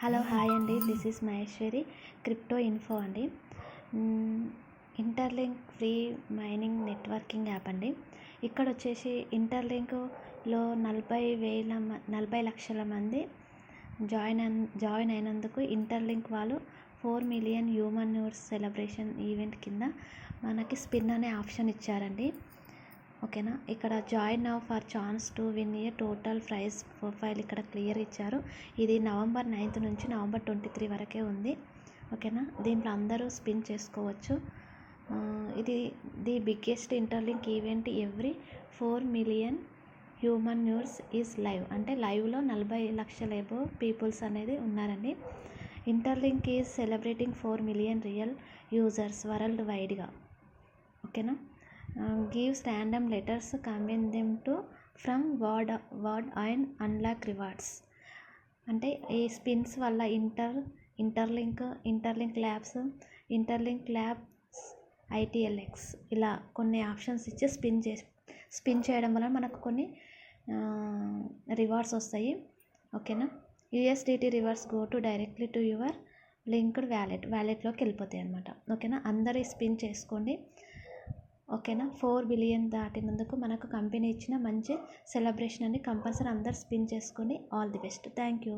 Hello hi అండి, this is Maheshwari crypto info అండి. Interlink free mining networking app అండి. ఇక్కడ వచ్చేసి ఇంటర్లింక్లో 40 లక్షల మంది జాయిన్ అయినందుకు ఇంటర్లింక్ వాళ్ళు 4 million human news celebration event కింద మనకి స్పిన్ అనే ఆప్షన్ ఇచ్చారండి. ఓకేనా, ఇక్కడ join now for chance to win a total prize profile ఇక్కడ క్లియర్ ఇచ్చారు. ఇది November 9th నుంచి November 23 వరకే ఉంది. ఓకేనా, దీంట్లో అందరూ స్పిన్ చేసుకోవచ్చు. ఇది the biggest interlink event every 4 million human news is live. అంటే లైవ్లో 40 లక్షల ఎబో పీపుల్స్ అనేది ఉన్నారండి. Interlink is celebrating 4 million real users world వైడ్గా. ఓకేనా, gives random letters, combine them to from word and unlock rewards. అంటే ఈ స్పిన్స్ వల్ల ఇంటర్లింక్ ల్యాబ్స్ ITLX ఇలా కొన్ని ఆప్షన్స్ ఇచ్చి స్పిన్ చేయడం వల్ల మనకు కొన్ని రివార్డ్స్ వస్తాయి. ఓకేనా, USDT rewards go to directly to your linked వ్యాలెట్లోకి వెళ్ళిపోతాయి అన్నమాట. ఓకేనా, అందరూ స్పిన్ చేసుకోండి. ఓకేనా, 4 బిలియన్ దాటినందుకు మనకు కంపెనీ ఇచ్చిన మంచి సెలబ్రేషన్ అని కంపల్సరీ అందరు స్పిన్ చేసుకొని all the best. Thank you.